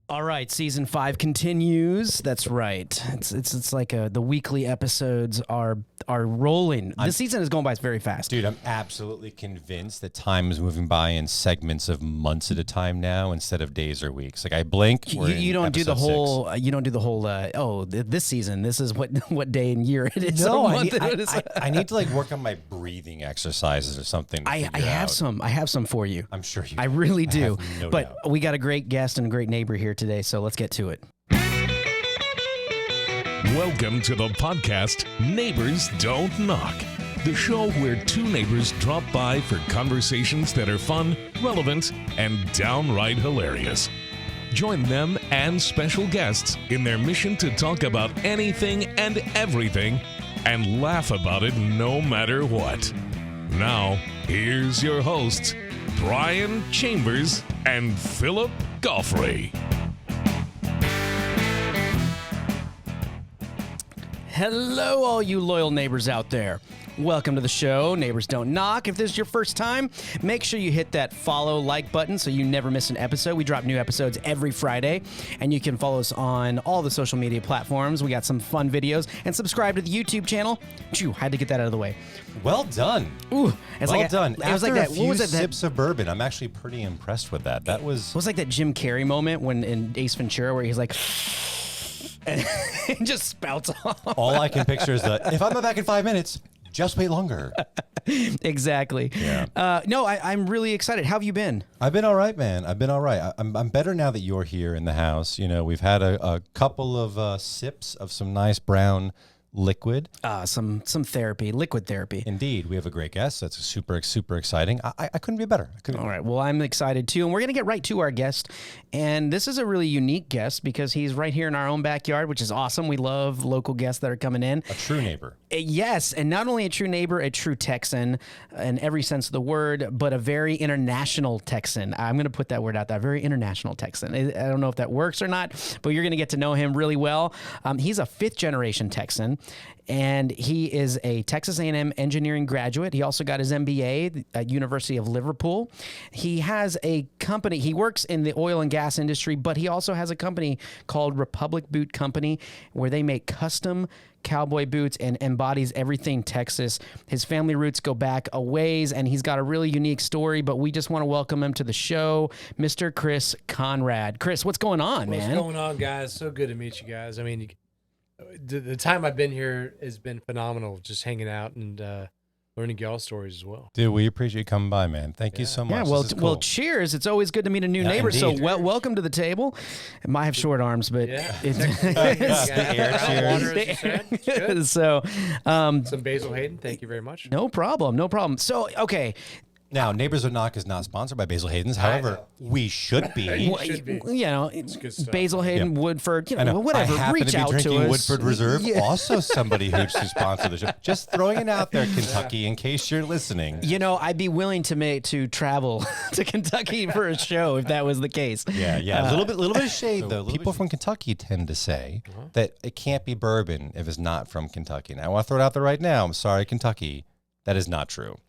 All right, season 5 continues. That's right. It's like the weekly episodes are rolling. This season is going by very fast. Dude, I'm absolutely convinced that time is moving by in segments of months at a time now instead of days or weeks. Like I blink. You don't do the whole. This season. This is what day and year it is. No, I need to like work on my breathing exercises or something. I have some for you. I'm sure you. I really do. No but doubt. we got a great guest and a great neighbor here today, so let's get to it. Welcome to the podcast Neighbors Don't Knock, the show where two neighbors drop by for conversations that are fun, relevant, and downright hilarious. Join them and special guests in their mission to talk about anything and everything and laugh about it no matter what. Now, here's your hosts, Brian Chambers and Philip Goffrey. Hello, all you loyal neighbors out there. Welcome to the show, Neighbors Don't Knock. If this is your first time, make sure you hit that follow, like button so you never miss an episode. We drop new episodes every Friday, and you can follow us on all the social media platforms. We got some fun videos, and subscribe to the YouTube channel. Phew, had to get that out of the way. Well done. Ooh, well done. It was like After that. a few What was it? sips of bourbon, I'm actually pretty impressed with that. That was. It was like that Jim Carrey moment when in Ace Ventura where he's like, and it just spouts off. All I can picture is that if I'm not back in 5 minutes, just wait longer. Exactly. Yeah. No, I'm really excited. How have you been? I've been all right, man. I've been all right. I'm better now that you're here in the house. You know, we've had a couple of sips of some nice brown liquid. Some therapy, liquid therapy. Indeed. We have a great guest. That's super exciting. I couldn't be better. All right. Well, I'm excited too. And we're going to get right to our guest. And this is a really unique guest because he's right here in our own backyard, which is awesome. We love local guests that are coming in. A true neighbor. Yes. And not only a true neighbor, a true Texan in every sense of the word, but a very international Texan. I'm going to put that word out there. Very international Texan. I don't know if that works or not, but you're going to get to know him really well. He's a 5th generation Texan. And he is a Texas A&M engineering graduate. He also got his MBA at University of Liverpool. He has a company. He works in the oil and gas industry, but he also has a company called Republic Boot Company where they make custom cowboy boots and embodies everything Texas. His family roots go back a ways, and he's got a really unique story, but we just want to welcome him to the show, Mr. Chris Conrad. Chris, what's going on, man? What's going on, guys? So good to meet you guys. I mean, the time I've been here has been phenomenal, just hanging out and learning y'all stories as well. Dude, we appreciate you coming by, man. Thank you so much. Yeah, well, cheers. It's always good to meet a new neighbor. Indeed. So, welcome to the table. It might have short arms, but it's so some Basil Hayden. Thank you very much. No problem. So, okay. Now, Neighbors Don't Knock is not sponsored by Basil Hayden's. However, we should be. Well, should be. You know, good stuff. Basil Hayden, Woodford, you know, I whatever. happen Reach to be out drinking to us. Woodford Reserve, also somebody who's to sponsor the show. Just throwing it out there, Kentucky, in case you're listening. You know, I'd be willing to travel to Kentucky for a show if that was the case. Yeah. A little bit of shade though. People from Kentucky tend to say that it can't be bourbon if it's not from Kentucky. Now I want to throw it out there right now. I'm sorry, Kentucky. That is not true.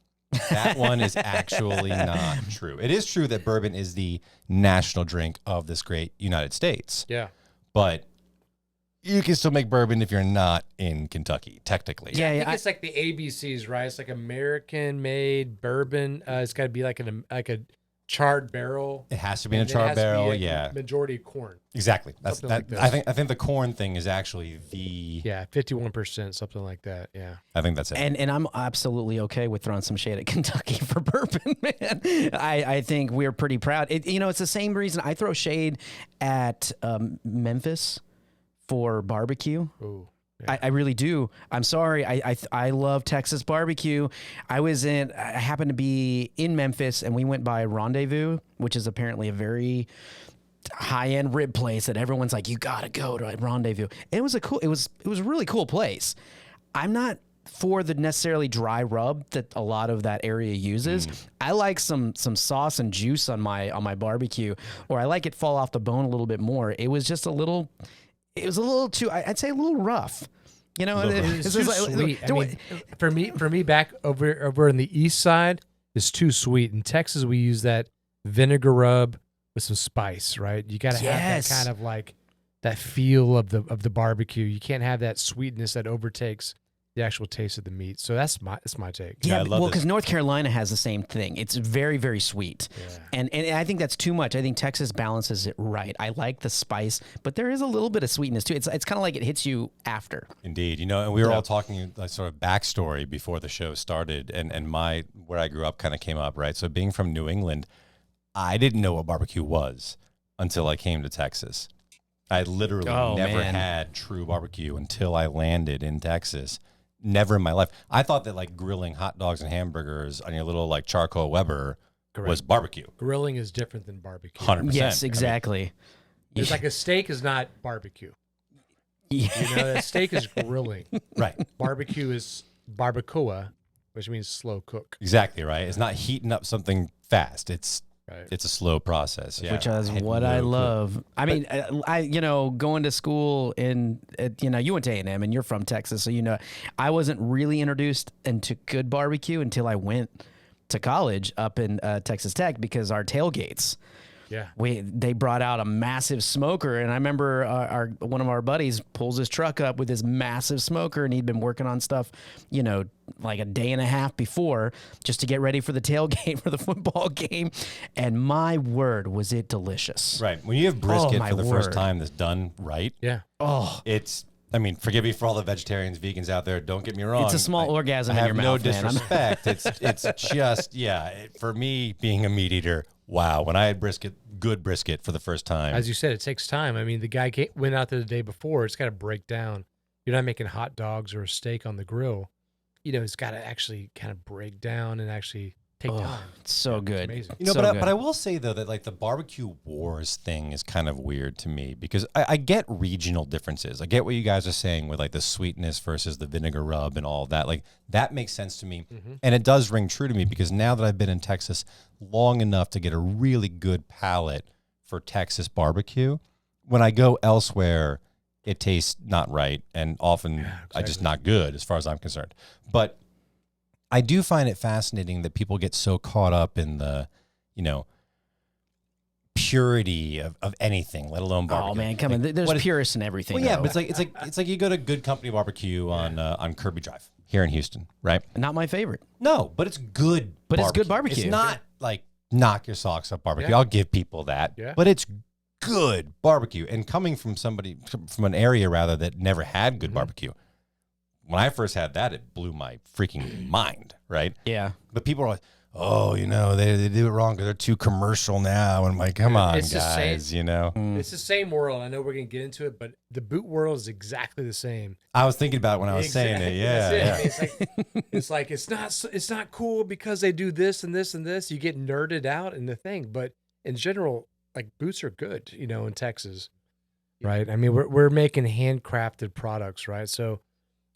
That one is actually not true. It is true that bourbon is the national drink of this great United States. Yeah. But you can still make bourbon if you're not in Kentucky, technically. Yeah, I think it's like the ABCs, right? It's like American-made bourbon. It's got to be like a charred barrel. It has to be in a And it charred has to be barrel, a yeah. Majority corn. Exactly. That's Something that. like this. I think the corn thing is actually the. Yeah, 51%, something like that. Yeah. I think that's it. And I'm absolutely okay with throwing some shade at Kentucky for bourbon, man. I think we're pretty proud. It's the same reason I throw shade at Memphis for barbecue. Ooh. Yeah. I really do. I'm sorry. I love Texas barbecue. I happened to be in Memphis, and we went by Rendezvous, which is apparently a very high-end rib place that everyone's like, you gotta go to Rendezvous. It was it was a really cool place. I'm not for the necessarily dry rub that a lot of that area uses. I like some sauce and juice on my barbecue, or I like it fall off the bone a little bit more. It was just a little too, I'd say a little rough. You know, It's too sweet. I mean, for me, back over in the east side, it's too sweet. In Texas, we use that vinegar rub with some spice, right? You got to have Yes. that kind of like that feel of the barbecue. You can't have that sweetness that overtakes the actual taste of the meat. So that's my take. Yeah, I Yeah, love well, this. because North Carolina has the same thing. It's very, very sweet, and I think that's too much. I think Texas balances it right. I like the spice, but there is a little bit of sweetness too. It's kind of like it hits you after. Indeed. And we were all talking like sort of backstory before the show started, and where I grew up kind of came up, right? So being from New England, I didn't know what barbecue was until I came to Texas. I literally never had true barbecue until I landed in Texas. Never in my life. I thought that like grilling hot dogs and hamburgers on your little like charcoal Weber was barbecue. Grilling is different than barbecue. 100%. Yes, exactly. It's like a steak is not barbecue. Yeah. A steak is grilling. Right. Barbecue is barbacoa, which means slow cook. Exactly, right? It's not heating up something fast. It's a slow process. Yeah. Which is had what no I clue. love. I mean, I going to school you went to A&M and you're from Texas, so I wasn't really introduced into good barbecue until I went to college up in Texas Tech because our tailgates. Yeah. They brought out a massive smoker, and I remember one of our buddies pulls his truck up with his massive smoker, and he'd been working on stuff, like a day and a half before just to get ready for the tailgate for the football game. And my word, was it delicious. Right. When you have brisket my for the first word. time that's done right, Yeah. Oh, forgive me for all the vegetarians, vegans out there. Don't get me wrong. it's a small orgasm I in have your no mouth, man. disrespect. It's just, for me being a meat eater, wow. When I had good brisket for the first time. As you said, it takes time. I mean, the guy went out there the day before. It's got to break down. You're not making hot dogs or a steak on the grill. It's got to actually kind of break down and actually take time. It's so good. amazing. But I will say though that like the barbecue wars thing is kind of weird to me because I get regional differences. I get what you guys are saying with like the sweetness versus the vinegar rub and all of that. Like that makes sense to me, and it does ring true to me because now that I've been in Texas long enough to get a really good palate for Texas barbecue, when I go elsewhere, it tastes not right and often just not good as far as I'm concerned. But I do find it fascinating that people get so caught up in the, purity of anything, let alone barbecue. Oh man, come on! There's purists in everything. Well, yeah, though. but it's like you go to Good Company Barbecue on Kirby Drive here in Houston, right? Not my favorite. No, but it's good. But it's good barbecue. It's not like knock your socks off barbecue. Yeah. I'll give people that. Yeah. But it's good barbecue. And coming from from an area rather that never had good barbecue, when I first had that, it blew my freaking mind, right? Yeah. But people are like, oh, they do it wrong because they're too commercial now. And I'm like, come on, It's the same. guys, It's the same world. I know we're going to get into it, but the boot world is exactly the same. I was thinking about it when I was saying it. Yeah. That's it. It's like it's not cool because they do this and this and this. You get nerded out in the thing, but in general, like boots are good, in Texas, right? I mean, we're making handcrafted products, right? So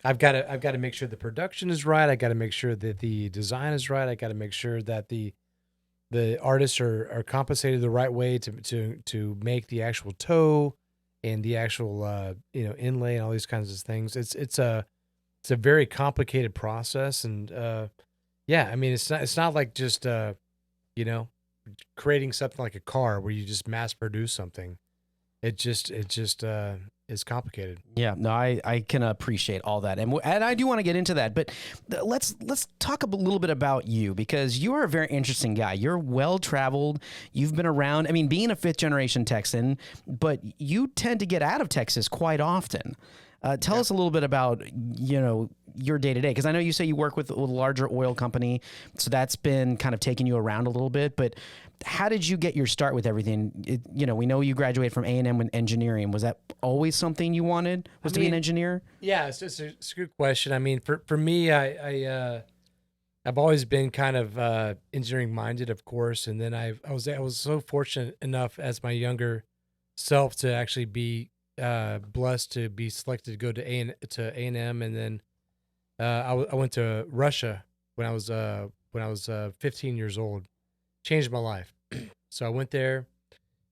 I've got to make sure the production is right. I got to make sure that the design is right. I got to make sure that the artists are compensated the right way to make the actual toe and the actual inlay and all these kinds of things. It's a very complicated process, and I mean it's not like just creating something like a car where you just mass produce something. It just is complicated. Yeah, no, I can appreciate all that, and I do want to get into that. But let's talk a little bit about you because you are a very interesting guy. You're well traveled. You've been around. I mean, being a fifth generation Texan, but you tend to get out of Texas quite often. Tell us a little bit about your day to day, because I know you say you work with a larger oil company, so that's been kind of taking you around a little bit. But how did you get your start with everything? We know you graduated from A&M with engineering. Was that always something you wanted? To be an engineer? Yeah, it's a good question. I mean, for me, I've always been kind of engineering minded, of course, and then I was so fortunate enough as my younger self to actually be blessed to be selected to go to A&M, and then I went to Russia when I was 15 years old. Changed my life. So I went there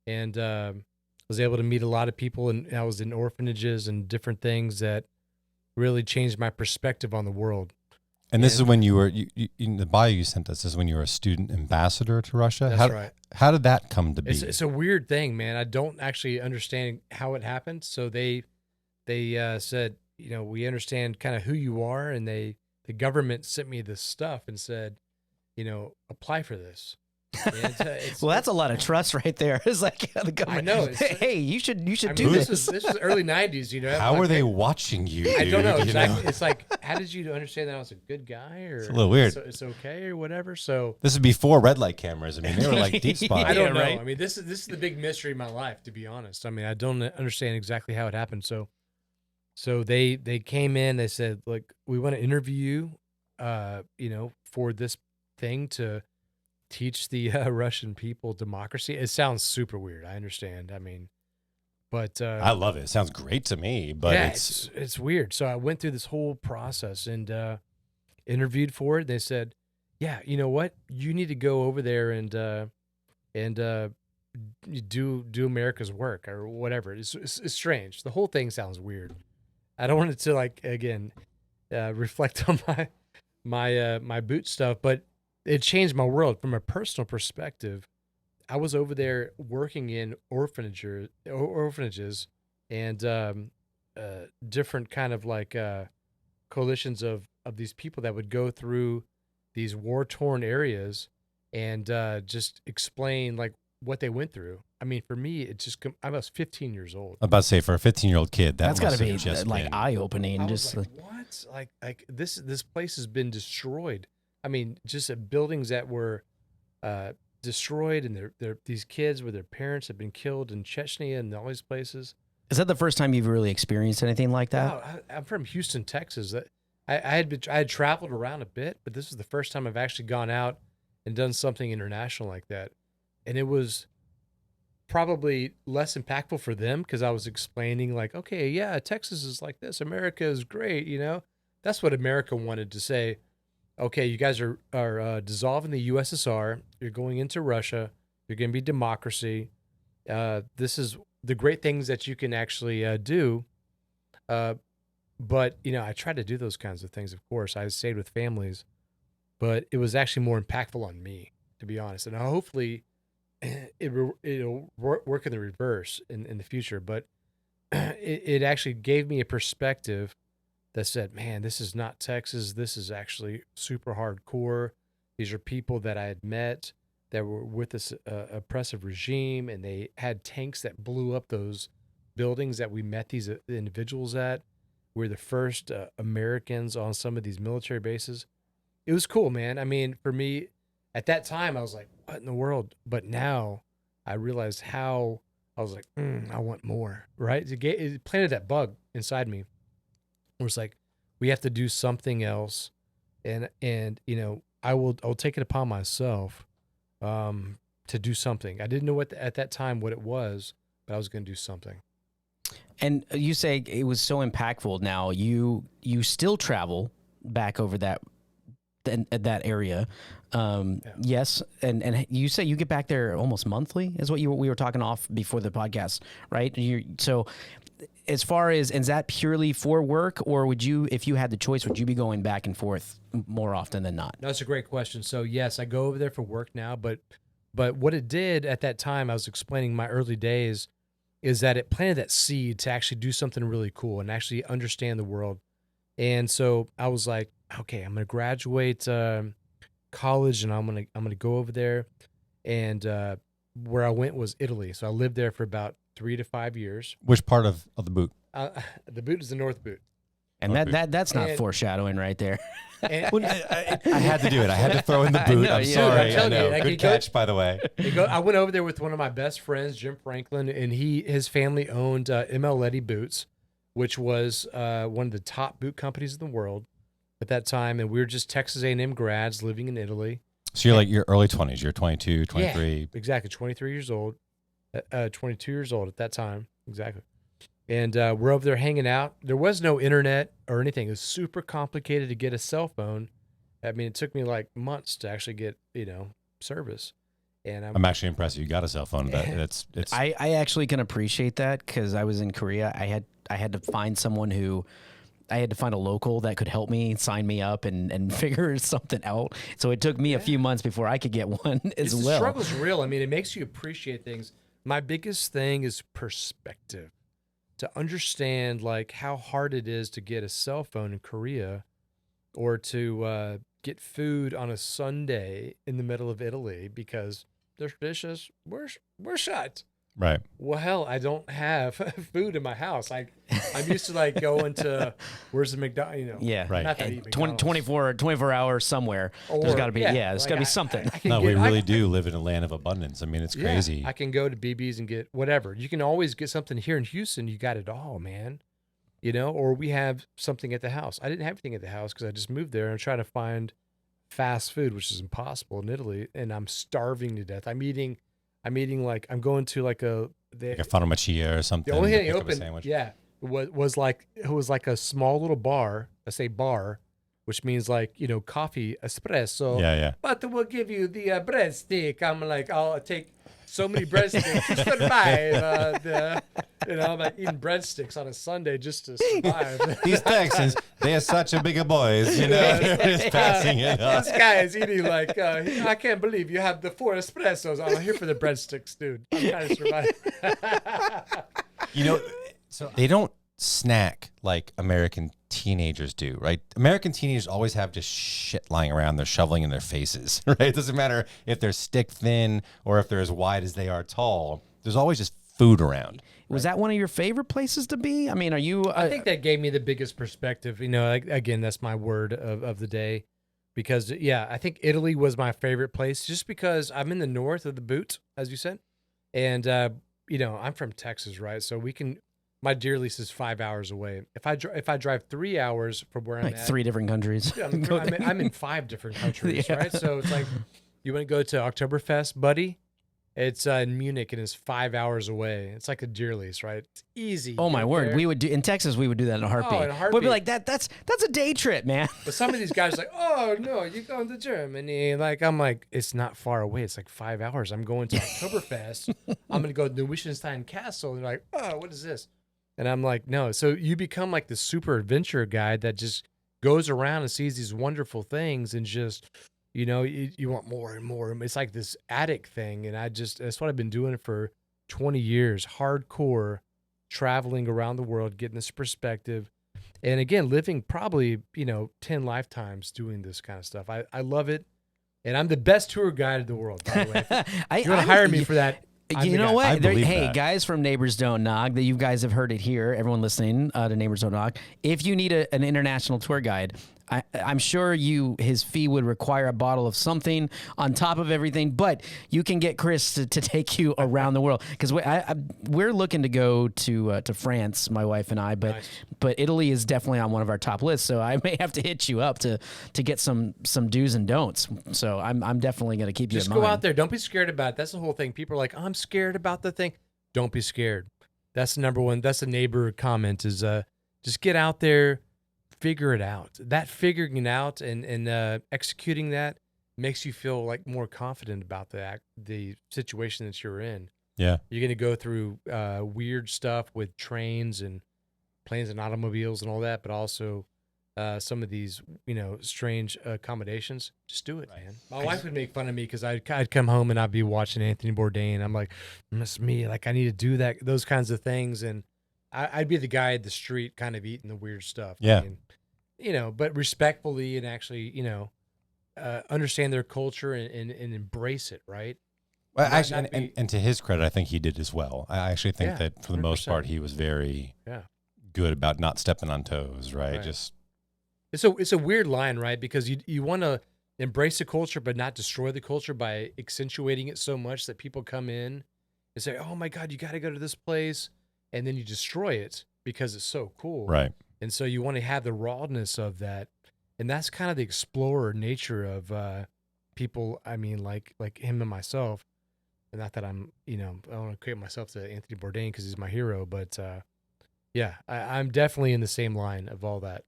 and was able to meet a lot of people, and I was in orphanages and different things that really changed my perspective on the world. And this is when you were, in the bio you sent us, this is when you were a student ambassador to Russia? That's right. How did that come to be? It's a weird thing, man. I don't actually understand how it happened. So they said, we understand kind of who you are, and the government sent me this stuff and said, apply for this. And, well, that's a lot of trust right there. It's like the government. I know. Hey, you should do this. This was early 90s, How are they watching you, dude? I don't know. Exactly. It's like, how did you understand that I was a good guy? Or it's a little weird. It's okay or whatever. So this is before red light cameras. I mean, they were like deep spots. I don't know. Right? I mean, this is the big mystery of my life, to be honest. I mean, I don't understand exactly how it happened. So they came in. They said, look, we want to interview you, for this thing to teach the Russian people democracy. It sounds super weird. I understand. I mean, but I love it. It sounds great to me, but yeah, it's weird. So I went through this whole process and interviewed for it. They said, yeah, you know what? You need to go over there and do America's work or whatever. It's strange. The whole thing sounds weird. I don't want it to, like, again, reflect on my boot stuff, but it changed my world from a personal perspective. I was over there working in orphanages and different kind of like coalitions of these people that would go through these war-torn areas and just explain like what they went through. I mean, for me, it just I was 15 years old. I'm about to say, for a 15-year-old kid, that's got to be just like eye-opening. I Just was like, what? Like this place has been destroyed. I mean, just buildings that were destroyed, and these kids with their parents have been killed in Chechnya and all these places. Is that the first time you've really experienced anything like that? No, I'm from Houston, Texas. I had traveled around a bit, but this was the first time I've actually gone out and done something international like that. And it was probably less impactful for them because I was explaining like, okay, yeah, Texas is like this. America is great, That's what America wanted to say. Okay, you guys are dissolving the USSR. You're going into Russia. You're going to be democracy. This is the great things that you can actually do. But, I tried to do those kinds of things, of course. I stayed with families. But it was actually more impactful on me, to be honest. And hopefully it'll work in the reverse in the future. But it actually gave me a perspective that said, man, this is not Texas. This is actually super hardcore. These are people that I had met that were with this oppressive regime, and they had tanks that blew up those buildings that we met these individuals at. We're the first Americans on some of these military bases. It was cool, man. I mean, for me, at that time, I was like, what in the world? But now I realized how I was like, I want more, right? It planted that bug inside me. It was like, we have to do something else. And I'll take it upon myself to do something. I didn't know at that time what it was, but I was going to do something. And you say it was so impactful. Now you still travel back over that area. Yeah. Yes. And you say you get back there almost monthly is what we were talking off before the podcast, right? So as far as, is that purely for work, or would you, if you had the choice, would you be going back and forth more often than not? That's a great question. So yes, I go over there for work now, but what it did at that time, I was explaining my early days, is that it planted that seed to actually do something really cool and actually understand the world. And so I was like, okay, I'm going to graduate college, and I'm going to go over there. And where I went was Italy. So I lived there for about 3 to 5 years. Which part of the boot? The boot is the North Boot. And that's not foreshadowing right there. I had to do it. I had to throw in the boot. I'm sorry. I know. Good catch, by the way. I went over there with one of my best friends, Jim Franklin, and his family owned ML Boots, which was one of the top boot companies in the world at that time. And we were just Texas A&M grads living in Italy. So you're like your early 20s. You're 22, 23. Yeah, exactly. 23 years old. 22 years old at that time. Exactly. And we're over there hanging out. There was no internet or anything. It was super complicated to get a cell phone. I mean, it took me like months to actually get, service. And I'm actually impressed you got a cell phone. I actually can appreciate that, because I was in Korea. I had to find someone who I had to find a local that could help me sign me up and figure something out. So it took me a few months before I could get one as The well. struggle's real. I mean, it makes you appreciate things. My biggest thing is perspective. To understand like how hard it is to get a cell phone in Korea, or to get food on a Sunday in the middle of Italy because their dishes were shut. Right. Well, hell, I don't have food in my house. I'm used to like going to where's the McDonald's, you know? Yeah, Right. Not that I eat McDonald's. 24 hours somewhere. There's got to be, there's got to be something. I can No, get- we really do live in a land of abundance. I mean, it's crazy. I can go to BB's and get whatever. You can always get something here in Houston. You got it all, man. You know, or we have something at the house. I didn't have anything at the house because I just moved there and I'm trying to find fast food, which is impossible in Italy, and I'm starving to death. I'm eating like I'm going to like a Farmacia or something. the only to thing pick they up a opened, sandwich. was like a small little bar. I say bar, which means like coffee espresso. Yeah. But we'll give you the breadstick. I'm like, I'll take so many breadsticks just for five. I'm like eating breadsticks on a Sunday just to survive. These Texans, they are such a bigger boys, they're just passing it up. This guy is eating like, I can't believe you have the 4 espressos. I'm here for the breadsticks, dude. I'm trying to survive. So they don't snack like American teenagers do, right? American teenagers always have just shit lying around. They're shoveling in their faces, right? It doesn't matter if they're stick thin or if they're as wide as they are tall. There's always just food around. Was that one of your favorite places to be? I mean, are you? I think that gave me the biggest perspective. Again, that's my word of the day. Because, I think Italy was my favorite place just because I'm in the north of the boot, as you said. And, I'm from Texas, right? So my deer lease is 5 hours away. If I drive 3 hours from where I'm like at. 3 different countries. I'm in 5 different countries, right? So it's like, you want to go to Oktoberfest, buddy? It's in Munich and it's 5 hours away. It's like a deer lease, right? It's easy. Oh my word! There. We would do in Texas. We would do that in a heartbeat. in a heartbeat. We'd be like that's a day trip, man. But some of these guys are like, oh no, you're going to Germany. Like I'm like, it's not far away. It's like 5 hours. I'm going to Oktoberfest. I'm gonna go to Neuschwanstein Castle. And they're like, oh, what is this? And I'm like, no. So you become like the super adventure guy that just goes around and sees these wonderful things and just, you want more and more. It's like this addict thing. And that's what I've been doing for 20 years, hardcore traveling around the world, getting this perspective. And again, living probably, 10 lifetimes doing this kind of stuff. I love it. And I'm the best tour guide in the world, by the way. If you want to hire me for that. You know what? Hey, that. guys from Neighbors Don't Knock, that you guys have heard it here, everyone listening to Neighbors Don't Knock. If you need an international tour guide, I'm sure his fee would require a bottle of something on top of everything, but you can get Chris to take you around the world because we're looking to go to France, my wife and I, but Nice. but Italy is definitely on one of our top lists, so I may have to hit you up to get some do's and don'ts. So I'm definitely going to keep you in Just mind. go out there. Don't be scared about it. That's the whole thing. People are like, I'm scared about the thing. Don't be scared. That's the number one. That's the neighbor comment is just get out there, figure it out. That figuring it out and executing that makes you feel like more confident about the situation that you're in. Yeah. You're going to go through weird stuff with trains and planes and automobiles and all that, but also some of these, strange accommodations. Just do it, man. My wife would make fun of me because I'd come home and I'd be watching Anthony Bourdain. I'm like, that's me. Like, I need to do those kinds of things. And I'd be the guy at the street kind of eating the weird stuff. Yeah. I mean, but respectfully and actually, understand their culture and embrace it, right? Well, Not actually, and to his credit, I think he did as well. I actually think that for the most 100%. part, he was very good about not stepping on toes, right? Right. Just It's a weird line, right? Because you want to embrace the culture, but not destroy the culture by accentuating it so much that people come in and say, "Oh my God, you got to go to this place," and then you destroy it because it's so cool, right. And so you want to have the rawness of that, and that's kind of the explorer nature of people. I mean, like him and myself. And not that I'm, I don't want to equate myself to Anthony Bourdain because he's my hero, but I'm definitely in the same line of all that.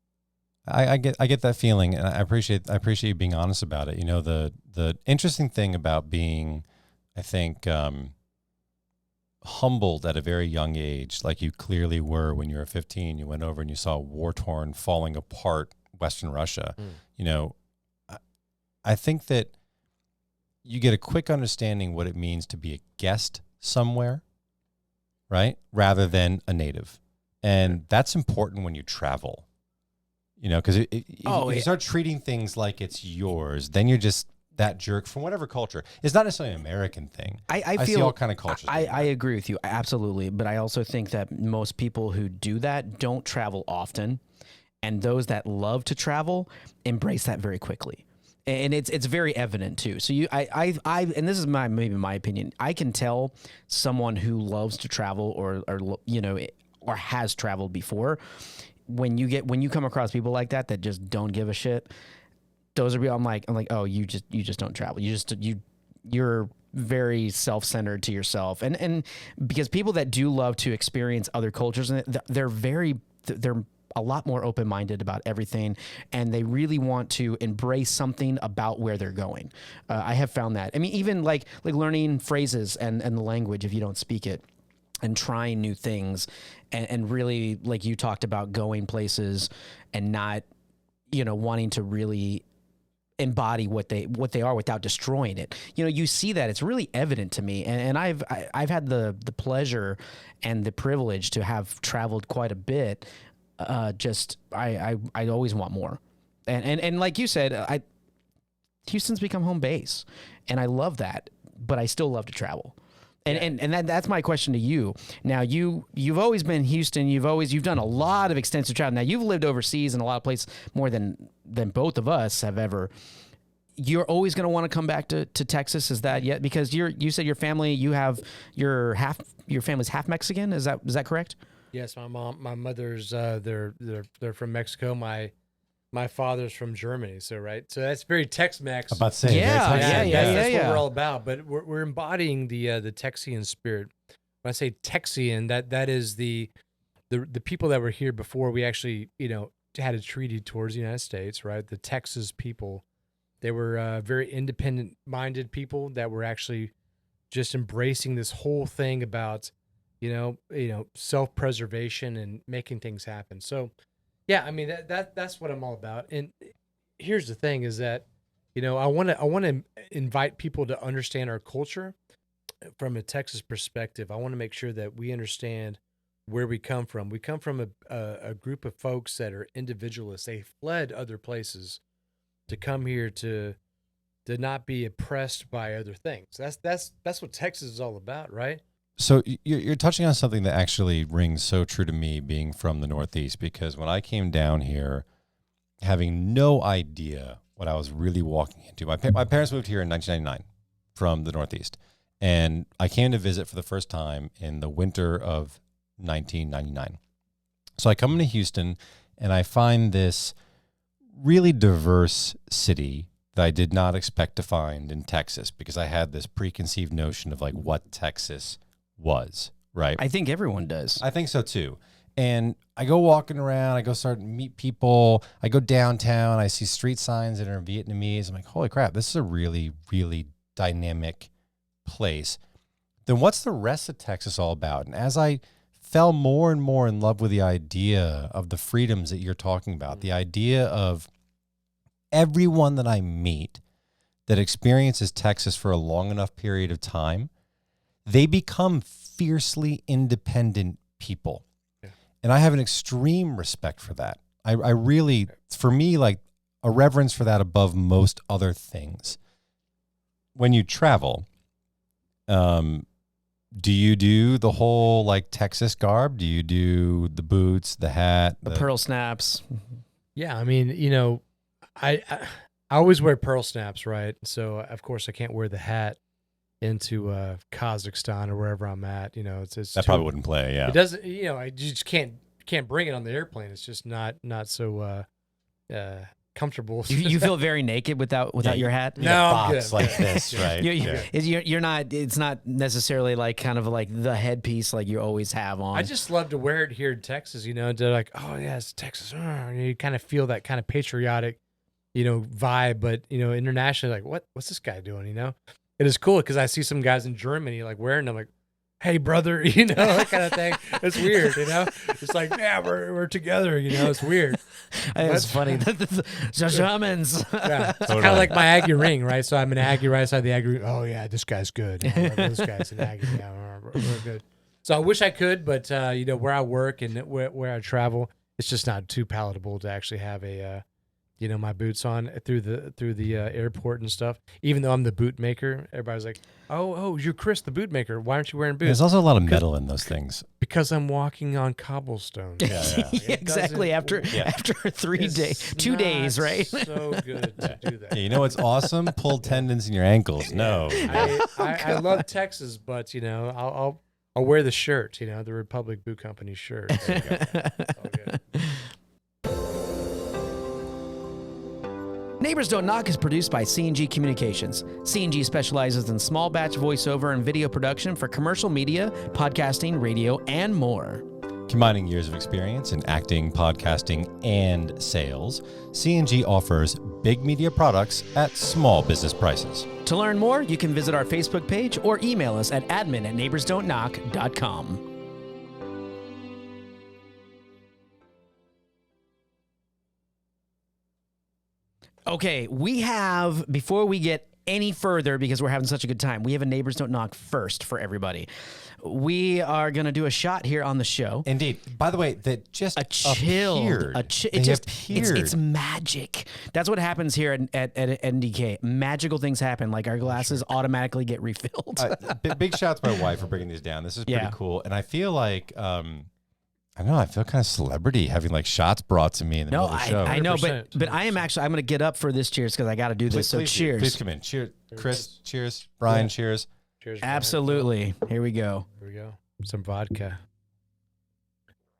I get that feeling, and I appreciate you being honest about it. The interesting thing about being, I think, humbled at a very young age, like you clearly were when you were 15, you went over and you saw war-torn, falling apart Western Russia, you know, I think that you get a quick understanding what it means to be a guest somewhere, right? Rather than a native. And that's important when you travel, you know, because if you start treating things like it's yours, then you're just that jerk from whatever culture. It's not necessarily an American thing. I feel see all kind of cultures. I agree with you. Absolutely. But I also think that most people who do that don't travel often. And those that love to travel embrace that very quickly. And it's very evident too. So I and this is maybe my opinion. I can tell someone who loves to travel or you know, or has traveled before, when you come across people like that just don't give a shit. Those are I'm like, oh, you just don't travel. You're very self-centered to yourself. And because people that do love to experience other cultures, and they're a lot more open-minded about everything, and they really want to embrace something about where they're going. I have found that. I mean, even like learning phrases and the language if you don't speak it, and trying new things, and really, like you talked about, going places and not, you know, wanting to really embody what they are without destroying it. You know, you see that it's really evident to me, and I've had the pleasure and the privilege to have traveled quite a bit. I always want more, and like you said, Houston's become home base, and I love that, but I still love to travel. And that's my question to you. Now you've always been Houston. You've done a lot of extensive travel. Now you've lived overseas in a lot of places more than both of us have ever. You're always going to want to come back to Texas. Is that yet? Because you said your family, your family's half Mexican. Is that correct? Yes, my mother's they're from Mexico. My father's from Germany, so that's very Tex-Mex. About to say, yeah. That's what we're all about. But we're embodying the Texian spirit. When I say Texian, that is the people that were here before we actually, you know, had a treaty towards the United States, right? The Texas people, they were very independent-minded people that were actually just embracing this whole thing about, you know, self-preservation and making things happen. So, yeah, I mean that's what I'm all about. And here's the thing: is that, you know, I want to invite people to understand our culture from a Texas perspective. I want to make sure that we understand where we come from. We come from a group of folks that are individualists. They fled other places to come here to not be oppressed by other things. That's what Texas is all about, right? So you're touching on something that actually rings so true to me, being from the Northeast, because when I came down here, having no idea what I was really walking into, my parents moved here in 1999 from the Northeast, and I came to visit for the first time in the winter of 1999. So I come into Houston, and I find this really diverse city that I did not expect to find in Texas, because I had this preconceived notion of like what Texas was, right? I think everyone does. I think so too. And I go walking around, I go start to meet people, I go downtown, I see street signs that are Vietnamese. I'm like, holy crap, this is a really, really dynamic place. Then what's the rest of Texas all about? And as I fell more and more in love with the idea of the freedoms that you're talking about, the idea of everyone that I meet that experiences Texas for a long enough period of time, they become fiercely independent people. Yeah. And I have an extreme respect for that. I really, for me, like a reverence for that above most other things. When you travel, do you do the whole like Texas garb? Do you do the boots, the hat, the pearl snaps? Yeah, I mean, you know, I always wear pearl snaps, right? So of course I can't wear the hat into Kazakhstan or wherever I'm at. You know, it's that probably wouldn't play. Yeah, it doesn't. You know, I just can't bring it on the airplane. It's just not so comfortable. You feel very naked without your hat. No, I'm box good. like this, right? You're not. It's not necessarily like kind of like the headpiece like you always have on. I just love to wear it here in Texas. You know, they're like, oh yeah, it's Texas. You kind of feel that kind of patriotic, you know, vibe. But you know, internationally, like, what's this guy doing? You know. It is cool because I see some guys in Germany like wearing them, like, hey brother, that kind of thing. It's weird, It's like, yeah, we're together, It's weird. It's funny. Shamans. Yeah, it's kind of like my Aggie ring, right? So I'm an Aggie right side of the Aggie ring. Oh yeah, this guy's good. This guy's an Aggie. Yeah, we're good. So I wish I could, but where I work and where I travel, it's just not too palatable to actually have a my boots on through the airport and stuff. Even though I'm the boot maker, everybody's like, "Oh, you're Chris, the boot maker. Why aren't you wearing boots?" There's also a lot of metal in those things. Because I'm walking on cobblestone. Yeah, exactly. After 2 days, right? So good to do that. Yeah, what's awesome? Pull tendons in your ankles. No. I love Texas, but I'll wear the shirt. The Republic Boot Company shirt. There you go. It's all good. Neighbors Don't Knock is produced by C&G Communications. C&G specializes in small batch voiceover and video production for commercial media, podcasting, radio, and more. Combining years of experience in acting, podcasting, and sales, C&G offers big media products at small business prices. To learn more, you can visit our Facebook page or email us at admin@neighborsdon'tknock.com. Okay, we have, before we get any further, because we're having such a good time, we have a Neighbors Don't Knock first for everybody. We are going to do a shot here on the show. Indeed. By the way, that just appeared. It's magic. That's what happens here at NDK. Magical things happen. Like our glasses automatically get refilled. Big shout out to my wife for bringing these down. This is pretty cool. And I feel like... I don't know. I feel kind of celebrity having like shots brought to me in the middle of the show. I know, but I am actually, I'm going to get up for this cheers because I got to do this. So cheers. Please come in. Cheers. Chris, cheers. Brian, cheers. Cheers. Absolutely. Here we go. Some vodka.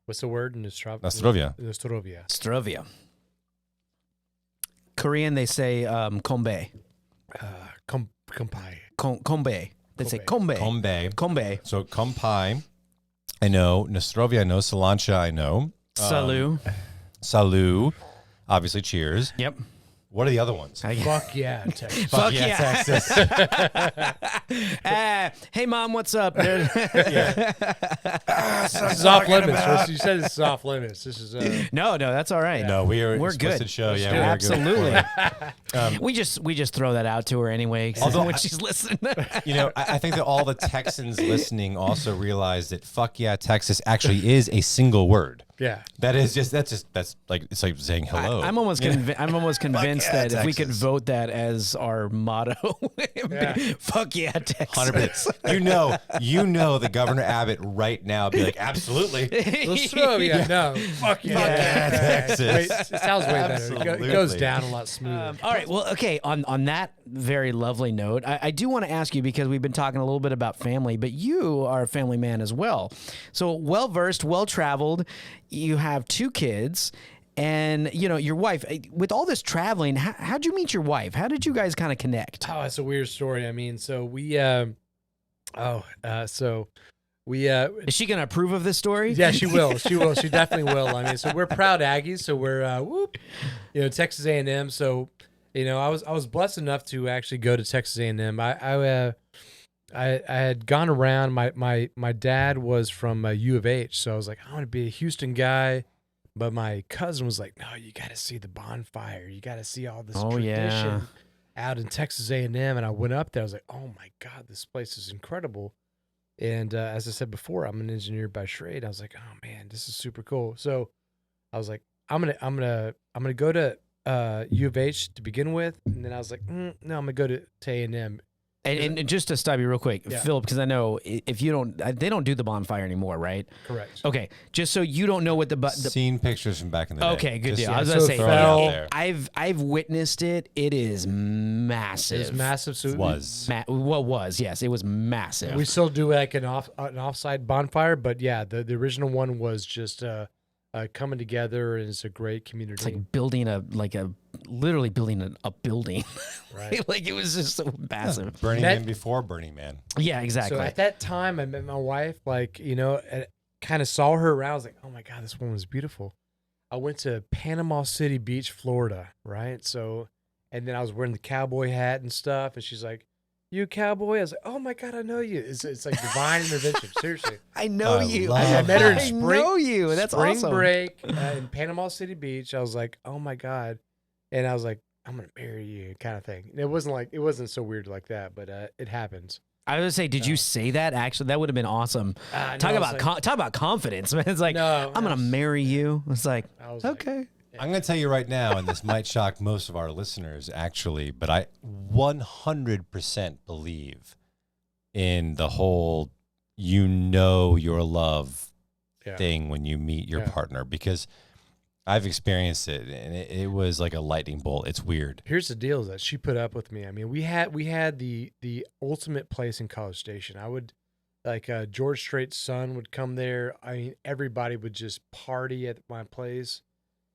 What's the word? Zdorovie. Zdorovie. Korean, they say kombe. Kombe. They say kombe. Kombe. So kompai. I know Zdorovie. I know Salancha. I know Salut. Salut. Obviously, cheers. Yep. What are the other ones? Fuck yeah, Texas. Fuck yeah, Texas. Hey, Mom, what's up? This is off limits. You said it's off limits. This is no, that's all right. No, we're good. Show. Yeah, absolutely. We just throw that out to her anyway. Although when she's listening, I think that all the Texans listening also realize that "fuck yeah, Texas" actually is a single word. Yeah, that's like it's like saying hello. I'm almost convinced that if we could vote that as our motto, fuck yeah, Texas. 100%. You know the Governor Abbott right now be like, absolutely. Fuck yeah, Texas. It sounds way better. It goes down a lot smoother. All right. Well, okay. On that very lovely note, I do want to ask you, because we've been talking a little bit about family, but you are a family man as well. So well-versed, well-traveled. You have 2 kids. And, your wife, with all this traveling, how'd you meet your wife? How did you guys kind of connect? Oh, that's a weird story. I mean, so we, is she going to approve of this story? Yeah, she will. She definitely will. I mean, so we're proud Aggies. So we're, Texas A&M. So, I was blessed enough to actually go to Texas A&M. I had gone around. My dad was from U of H. So I was like, I want to be a Houston guy. But my cousin was like, no, you got to see the bonfire. You got to see all this tradition out in Texas A&M. And I went up there. I was like, oh, my God, this place is incredible. And as I said before, I'm an engineer by trade. I was like, oh, man, this is super cool. So I was like, I'm gonna go to U of H to begin with. And then I was like, no, I'm going to go to A&M. And just to stop you real quick, Philip, because I know if they don't do the bonfire anymore, right? Correct. Okay, just so you don't know what the seen pictures from back in the day. Okay, good deal. I was gonna say, I've witnessed it. It is massive. It's massive. So it was yes, it was massive. We still do like an offsite bonfire, but yeah, the original one was just coming together, and it's a great community. It's like literally building a building. Right. Like it was just so massive. Burning Man before Burning Man. Yeah, exactly. So at that time, I met my wife, kind of saw her around. I was like, oh my God, this woman was beautiful. I went to Panama City Beach, Florida, right? So, and then I was wearing the cowboy hat and stuff. And she's like, you a cowboy? I was like, oh my God, I know you. It's like divine intervention. Seriously. I know I you. love I met her in I spring. know you. That's spring awesome. break in Panama City Beach. I was like, oh my God. And I was like, I'm going to marry you kind of thing. And it wasn't so weird like that, but it happens. I was gonna say, did you say that? Actually, that would have been awesome. No, talk I about was like- talk about confidence, man. It's like, No, I'm gonna marry you. It's like, I was like, okay. I'm going to tell you right now, and this might shock most of our listeners, actually, but I 100% believe in the whole your love Yeah. thing when you meet your Yeah. partner, because I've experienced it, and it was like a lightning bolt. It's weird. Here's the deal: is that she put up with me. I mean, we had the ultimate place in College Station. I would like George Strait's son would come there. I mean, everybody would just party at my place,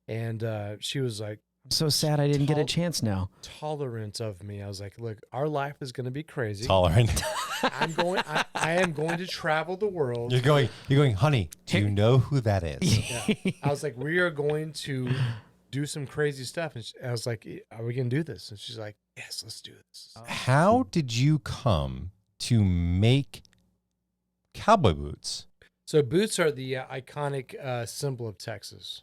and she was like I'm so sad I didn't get a Tol- chance now. tolerant of me. I was like, look, our life is going to be crazy. Tolerant. I am going to travel the world. You're going, honey, do you know who that is? Yeah. I was like, we are going to do some crazy stuff. And I was like, are we going to do this? And she's like, yes, let's do this. How did you come to make cowboy boots? So boots are the iconic symbol of Texas.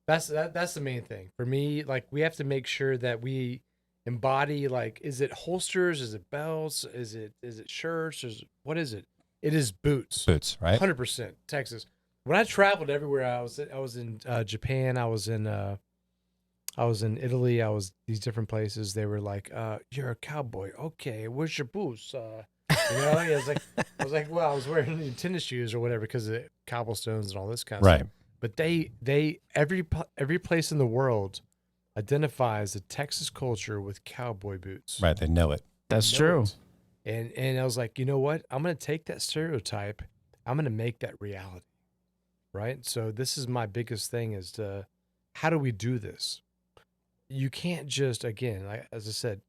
That's the main thing for me. Like, we have to make sure that we embody, like, is it holsters? Is it belts? Is it shirts? What is it? It is boots. Boots, right? 100% Texas. When I traveled everywhere, I was in Japan. I was in Italy. I was these different places. They were like, "You're a cowboy, okay? Where's your boots?" I was like, well, I was wearing tennis shoes or whatever because of the cobblestones and all this kind of Right. stuff. But every place in the world identifies the Texas culture with cowboy boots. Right. They know it. That's Know true. it. And I was like, you know what? I'm going to take that stereotype. I'm going to make that reality. Right. So this is my biggest thing is how do we do this? You can't just, again, like, as I said,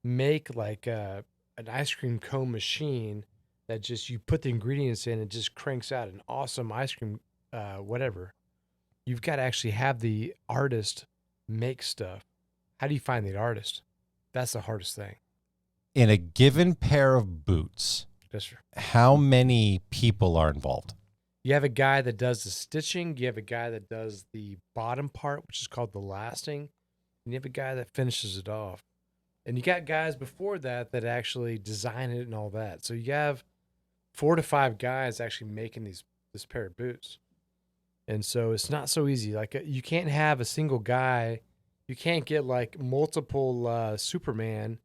make like an ice cream cone machine that just you put the ingredients in and just cranks out an awesome ice cream, whatever. You've got to actually have the artist make stuff. How do you find the artist? That's the hardest thing. In a given pair of boots, Yes, sir. how many people are involved? You have a guy that does the stitching. You have a guy that does the bottom part, which is called the lasting. And you have a guy that finishes it off. And you got guys before that that actually design it and all that. So you have 4 to 5 guys actually making this pair of boots. And so it's not so easy. Like, you can't have a single guy. You can't get like multiple Superman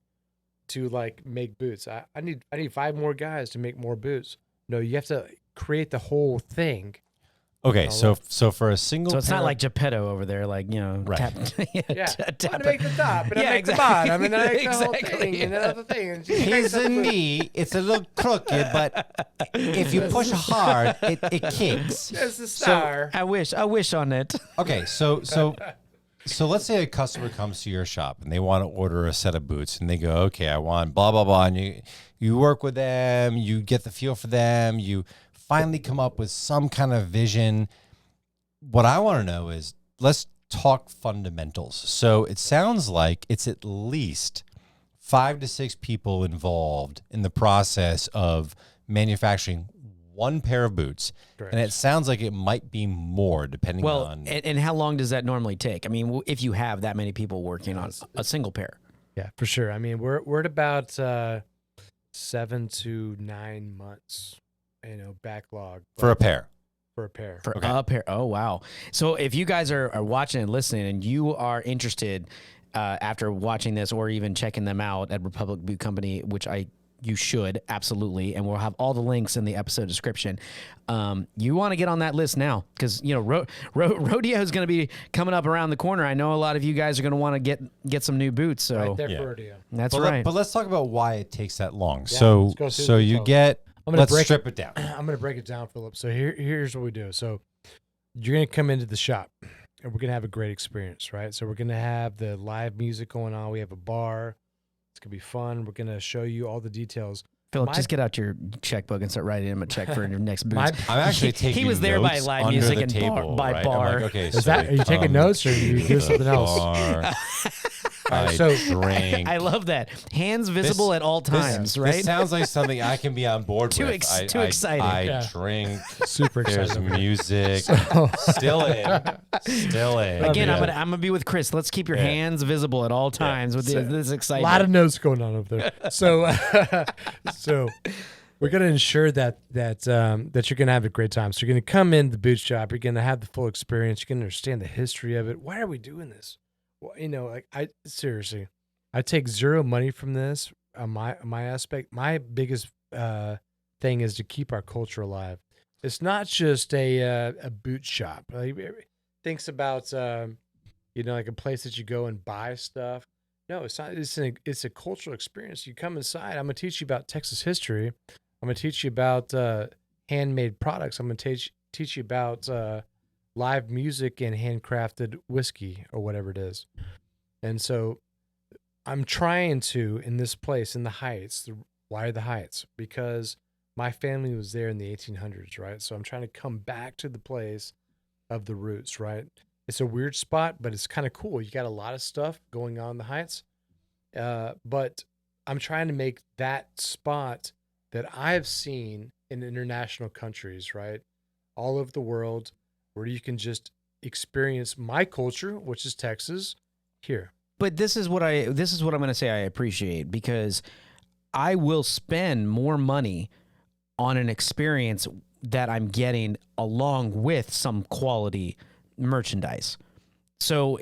to like make boots. I need 5 more guys to make more boots. No, you have to create the whole thing. Okay, so for a single So it's pair not like Geppetto over there, like, Right. tap, Yeah, tap I make the top, and I Yeah, make exactly. the bottom, and then I make the whole Exactly, thing, and yeah. the other thing. And she His and me, it's a little crooked, but if you push hard, it kicks. There's the star. I wish on it. Okay, so let's say a customer comes to your shop and they want to order a set of boots, and they go, okay, I want blah blah blah, and you work with them, you get the feel for them, you finally come up with some kind of vision. What I want to know is, let's talk fundamentals. So it sounds like it's at least 5 to 6 people involved in the process of manufacturing one pair of boots. Correct. And it sounds like it might be more depending Well, on... and how long does that normally take? I mean, if you have that many people working on a single pair. Yeah, for sure. I mean, we're at about 7 to 9 months, backlog for a pair. for a pair. For Okay. a pair. Oh, wow. So if you guys are watching and listening and you are interested after watching this or even checking them out at Republic Boot Company, which you should, absolutely, and we'll have all the links in the episode description. You want to get on that list now because, rodeo is going to be coming up around the corner. I know a lot of you guys are going to want to get some new boots. So Right there Yeah. for rodeo. that's But, right. but let's talk about why it takes that long. Yeah, so let's go through so the you details. get... I'm gonna Let's strip it down. I'm going to break it down, Philip. So here's what we do. So you're going to come into the shop, and we're going to have a great experience, right? So we're going to have the live music going on. We have a bar. It's going to be fun. We're going to show you all the details. Philip, my- just get out your checkbook and start writing him a check for your next boots. I'm actually taking He was there by notes live under music the and table, by right? bar. I'm like, okay, Is so that, we are you taking come notes or are you to doing the something else? bar. I so- drink. I love that. Hands visible at all times, right? This sounds like something I can be on board Too with. exciting. I Yeah. drink. Super excited. There's over here. music. Still in. Again, Yeah. I'm gonna be with Chris. Let's keep your hands visible at all times with this A excitement. lot of notes going on over there. So, so we're going to ensure that you're going to have a great time. So you're going to come in the boot shop. You're going to have the full experience. You're going to understand the history of it. Why are we doing this? Well, like I seriously, I take zero money from this. My aspect, my biggest thing is to keep our culture alive. It's not just a boot shop. Like, thinks about like a place that you go and buy stuff. No, it's not. It's a cultural experience. You come inside. I'm gonna teach you about Texas history. I'm gonna teach you about handmade products. I'm gonna teach you about live music and handcrafted whiskey or whatever it is. And so, I'm trying to in this place in the Heights. Why the Heights? Because my family was there in the 1800s, right? So I'm trying to come back to the place of the roots, right? It's a weird spot, but it's kind of cool. You got a lot of stuff going on in the Heights. But I'm trying to make that spot that I've seen in international countries, right? All over the world, where you can just experience my culture, which is Texas, here. But this is what I'm going to say I appreciate, because I will spend more money on an experience that I'm getting along with some quality merchandise. So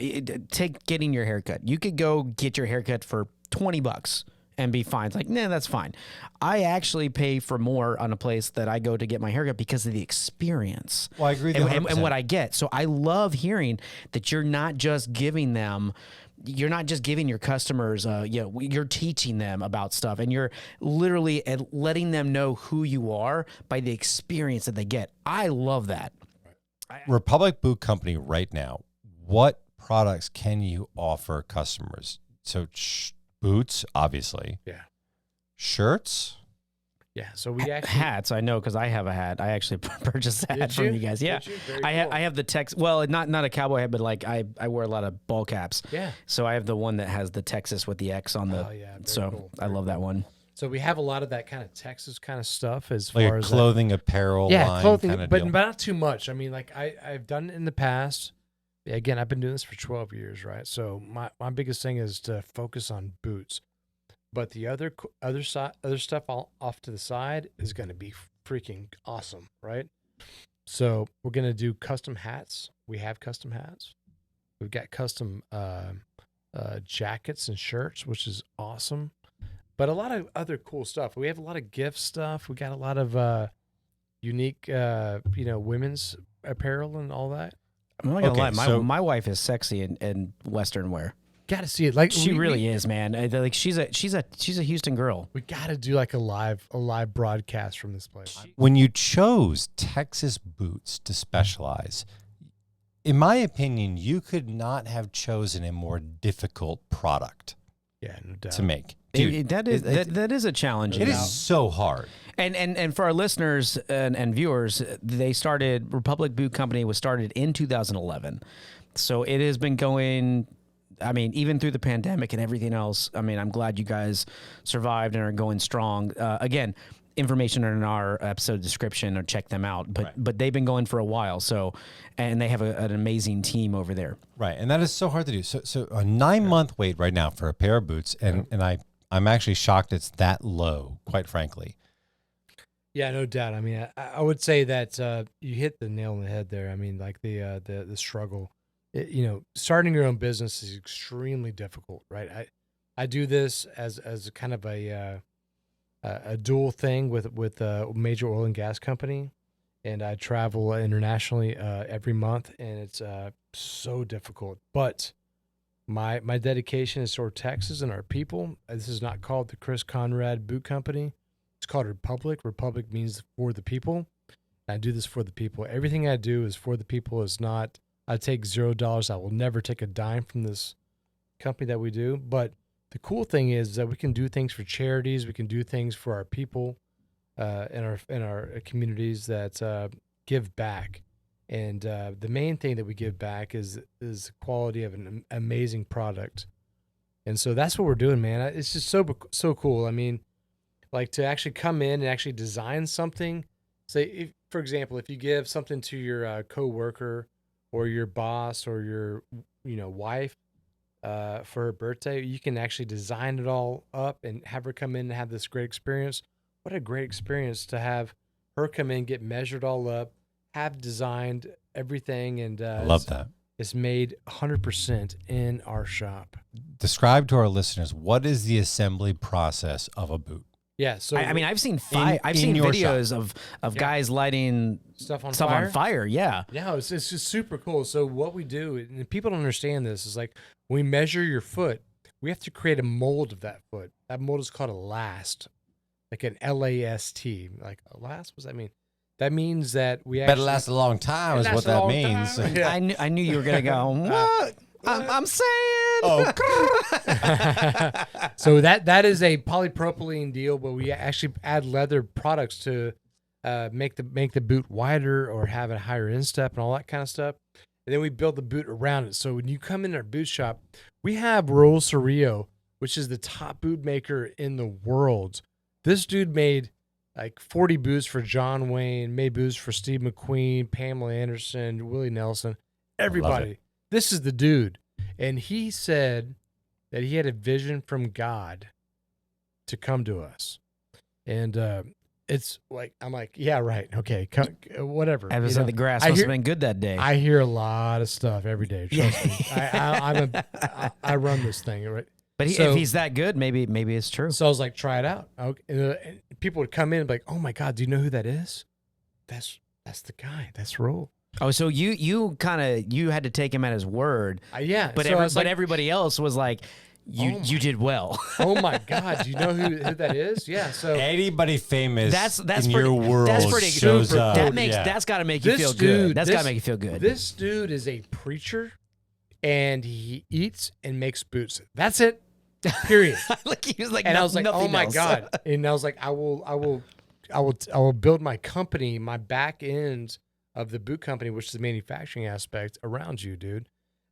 take getting your haircut. You could go get your haircut for $20 and be fine. It's like, nah, that's fine. I actually pay for more on a place that I go to get my haircut because of the experience. Well, I agree with you and what I get. So I love hearing that you're not just giving your customers, you're teaching them about stuff, and you're literally letting them know who you are by the experience that they get. I love that. Republic Boot Company right now, what products can you offer customers? So boots, obviously. Yeah. Shirts. Yeah. So we actually hats. I know, because I have a hat. I actually purchased a hat from you guys. Yeah. Did you? Very I cool. have the Tex. Well, not a cowboy hat, but like I wear a lot of ball caps. Yeah. So I have the one that has the Texas with the X on the. Oh, yeah, very So cool, I very love that one. So we have a lot of that kind of Texas kind of stuff as Like far a as clothing apparel line clothing, kind of but deal. not too much. I mean, like I've done it in the past. Again, I've been doing this for 12 years, right? So my biggest thing is to focus on boots, but the other stuff off to the side is going to be freaking awesome, right? So we're going to do custom hats. We have custom hats. We've got custom jackets and shirts, which is awesome. But a lot of other cool stuff. We have a lot of gift stuff. We got a lot of unique, women's apparel and all that. I'm not gonna Okay, lie. My wife is sexy in Western wear. Got to see it. Like She really is, man. Like she's a Houston girl. We got to do like a live broadcast from this place. When you chose Texas boots to specialize, in my opinion, you could not have chosen a more difficult product Yeah, no doubt. to make. Dude, That is a challenge. it is so hard. And for our listeners and viewers, Republic Boot Company was started in 2011. So it has been going, I mean, even through the pandemic and everything else. I mean, I'm glad you guys survived and are going strong. Again, information in our episode description, or check them out. But they've been going for a while. So, and they have an amazing team over there. Right, and that is so hard to do. So a 9-month wait right now for a pair of boots, and I'm actually shocked it's that low, quite frankly. Yeah, no doubt. I mean, I would say that you hit the nail on the head there. I mean, like the struggle. Starting your own business is extremely difficult, right? I do this as a kind of a dual thing with a major oil and gas company, and I travel internationally every month, and it's so difficult. But my dedication is toward Texas and our people. This is not called the Chris Conrad Boot Company. It's called Republic. Republic means for the people. I do this for the people. Everything I do is for the people. It's not, I take $0. I will never take a dime from this company that we do. But the cool thing is that we can do things for charities. We can do things for our people in our communities that give back. And the main thing that we give back is the quality of an amazing product. And so that's what we're doing, man. It's just so cool. I mean, like to actually come in and actually design something. Say, for example, if you give something to your coworker or your boss or your wife for her birthday, you can actually design it all up and have her come in and have this great experience. What a great experience to have her come in, get measured all up, have designed everything, and I love that. It's made 100% in our shop. Describe to our listeners, what is the assembly process of a boot? Yeah, so I mean, I've seen videos of guys lighting stuff on fire. Yeah, yeah, it's just super cool. So what we do, and people don't understand this, is like when we measure your foot, we have to create a mold of that foot. That mold is called a last, like an LAST. Like a last, what does that mean? That means that we better last a long time is what that means. Yeah. I knew you were gonna go. What? I'm saying. Oh. So that is a polypropylene deal, but we actually add leather products to make the boot wider or have a higher instep and all that kind of stuff. And then we build the boot around it. So when you come in our boot shop, we have Raul Cerrillo, which is the top boot maker in the world. This dude made like 40 boots for John Wayne, made boots for Steve McQueen, Pamela Anderson, Willie Nelson, everybody. This is the dude. And he said that he had a vision from God to come to us. And it's like, I'm like, yeah, right. Okay. Whatever. I was the grass must have been good that day. I hear a lot of stuff every day. Trust me. I run this thing, right? But if he's that good, maybe it's true. So I was like, try it out. And people would come in and be like, oh my God, do you know who that is? That's the guy. That's Raul. Oh, so you had to take him at his word. Yeah. But so everybody else was like, you did well. Oh my God. Do you know who that is? Yeah. So anybody famous that's in pretty, your world that's pretty shows super, up. That's got to make you feel good. That's got to make you feel good. This dude is a preacher, and he eats and makes boots. That's it. Period. Like he was like, and I was like, oh my else. God. And I was like, I will build my company, my back end of the boot company, which is the manufacturing aspect, around you, dude.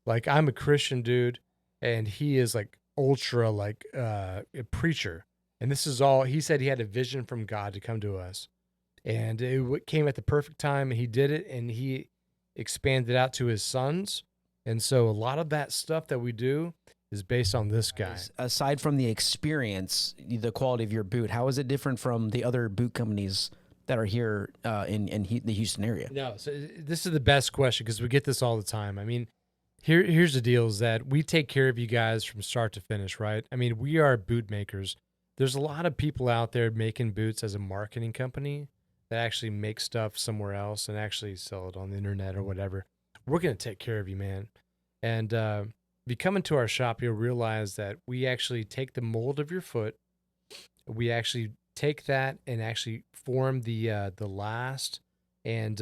Like I'm a Christian dude, and he is like ultra like a preacher. And this is all he said. He had a vision from God to come to us, and it came at the perfect time. And he did it, and he expanded out to his sons. And so a lot of that stuff that we do is based on this guy. Aside from the experience, the quality of your boot, how is it different from the other boot companies that are here in the Houston area? No, so this is the best question because we get this all the time. I mean, here's the deal is that we take care of you guys from start to finish, right? I mean, we are boot makers. There's a lot of people out there making boots as a marketing company that actually make stuff somewhere else and actually sell it on the internet or whatever. We're going to take care of you, man. And if you come into our shop, you'll realize that we actually take the mold of your foot. We actually take that and actually form the last and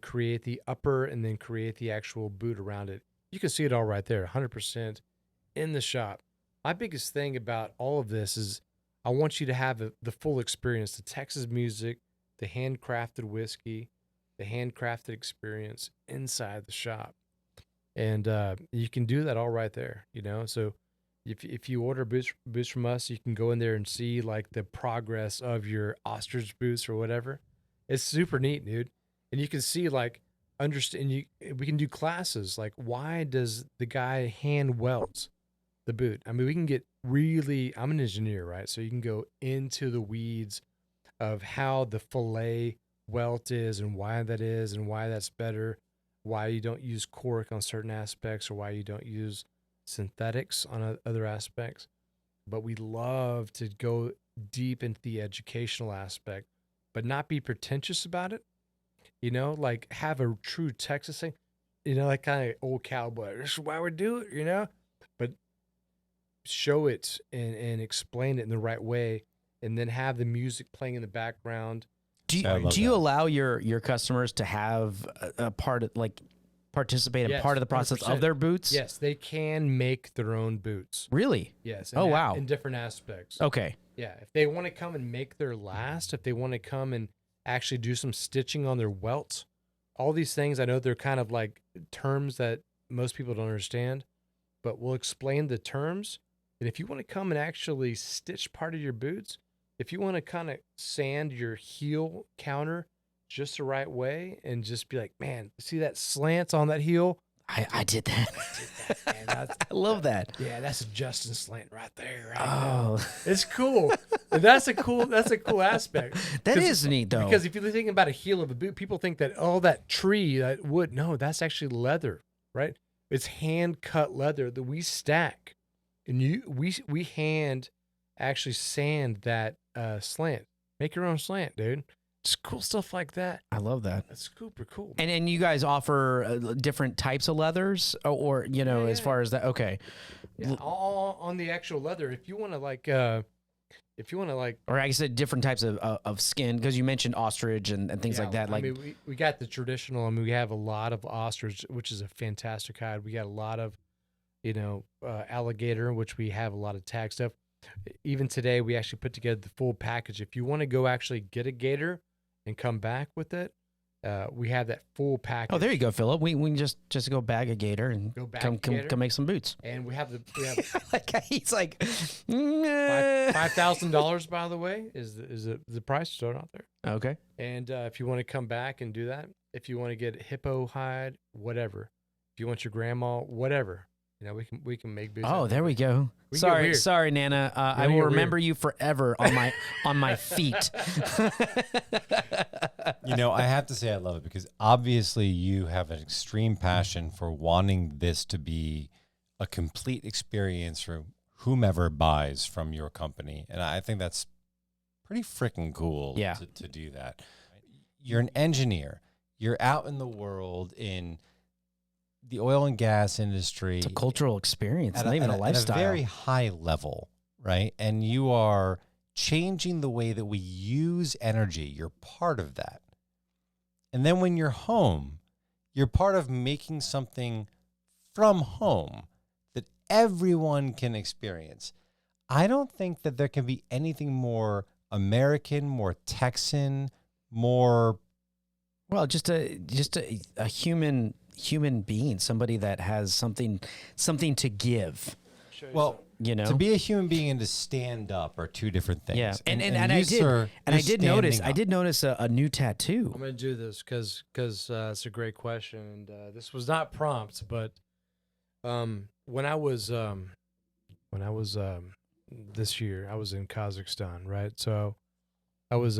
create the upper and then create the actual boot around it. You can see it all right there, 100% in the shop. My biggest thing about all of this is I want you to have the full experience, the Texas music, the handcrafted whiskey, the handcrafted experience inside the shop. And you can do that all right there, So if you order boots from us, you can go in there and see like the progress of your ostrich boots or whatever. It's super neat, dude. And you can see like we can do classes like why does the guy hand welt the boot? I mean, we can get I'm an engineer, right? So you can go into the weeds of how the fillet welt is and why that is and why that's better. Why you don't use cork on certain aspects or why you don't use synthetics on other aspects. But we love to go deep into the educational aspect, but not be pretentious about it. Like have a true Texas thing, like kind of old cowboy. This is why we do it, but show it and explain it in the right way and then have the music playing in the background. Do you allow your customers to have a part of participate in part of the process 100%. Of their boots? Yes, they can make their own boots. Really? Yes. Oh, wow. In different aspects. Okay. Yeah. If they want to come and make their last, if they want to come and actually do some stitching on their welt, all these things, I know they're kind of like terms that most people don't understand, but we'll explain the terms And if you want to come and actually stitch part of your boots, if you want to kind of sand your heel counter just the right way and just be like, man, see that slants on that heel? I did that. Man, I love that. Yeah, that's a Justin slant right there. Right Oh, now. It's cool. And that's a cool aspect. that is neat though. Because if you're thinking about a heel of a boot, people think that, oh, that tree, that wood. No, that's actually leather, right? It's hand cut leather that we stack, and we hand actually sand that slant. Make your own slant, dude. Just cool stuff like that. I love that. That's super cool. And you guys offer different types of leathers, or you know, as far as that. Okay. Yeah, all on the actual leather. If you want to like, or I said different types of skin, because you mentioned ostrich and things like that. Like, I mean, we got the traditional. I mean, we have a lot of ostrich, which is a fantastic hide. We got a lot of, alligator, which we have a lot of tag stuff. Even today, we actually put together the full package. If you want to go actually get a gator and come back with it, we have that full package. oh, there you go, Philip. We can just go bag a gator and come make some boots. And we have like he's like $5,000. By the way, is the price start out there? Okay. And if you want to come back and do that, if you want to get hippo hide, whatever. If you want your grandma, whatever. We can make boots. Oh, there we go. Sorry, Nana. I will remember you forever on my feet. I have to say I love it because obviously you have an extreme passion for wanting this to be a complete experience for whomever buys from your company, and I think that's pretty freaking cool. Yeah. To do that. You're an engineer. You're out in the world in the oil and gas industry. It's a cultural experience, not even a lifestyle. At a very high level, right? And you are changing the way that we use energy. You're part of that. And then when you're home, you're part of making something from home that everyone can experience. I don't think that there can be anything more American, more Texan, more... Well, just a human being, somebody that has something to give. Well, to be a human being and to stand up are two different things. Yeah, and I did notice a new tattoo. I'm gonna do this because it's a great question, and this was not prompt, but when I was this year, I was in Kazakhstan, right? So I was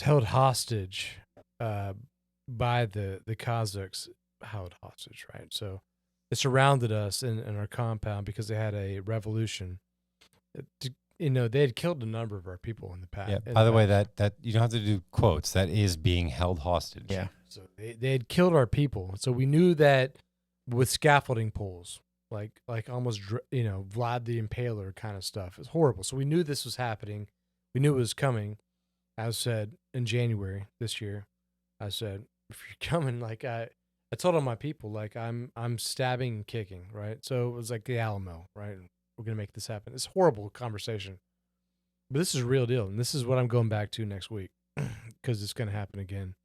held hostage by the Kazakhs, held hostage, right? So they surrounded us in our compound because they had a revolution. They had killed a number of our people in the past. Yeah. By the way, that you don't have to do quotes. That is being held hostage. Yeah. So they had killed our people. So we knew that with scaffolding poles, like almost Vlad the Impaler kind of stuff. It's horrible. So we knew this was happening. We knew it was coming. I said in January this year, I said, if you're coming, like I told all my people, like I'm stabbing and kicking, right? So it was like the Alamo, right? We're gonna make this happen. It's a horrible conversation, but this is a real deal, and this is what I'm going back to next week because it's gonna happen again.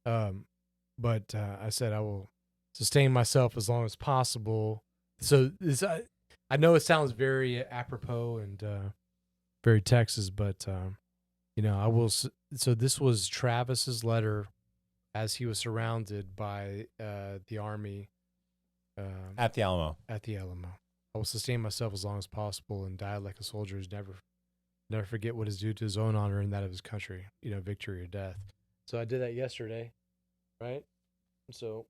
But I said I will sustain myself as long as possible. So this, I know it sounds very apropos and very Texas, but I will. So this was Travis's letter as he was surrounded by the army at the Alamo. At the Alamo, I will sustain myself as long as possible and die like a soldier who's never forget what is due to his own honor and that of his country. Victory or death. So I did that yesterday, right? So.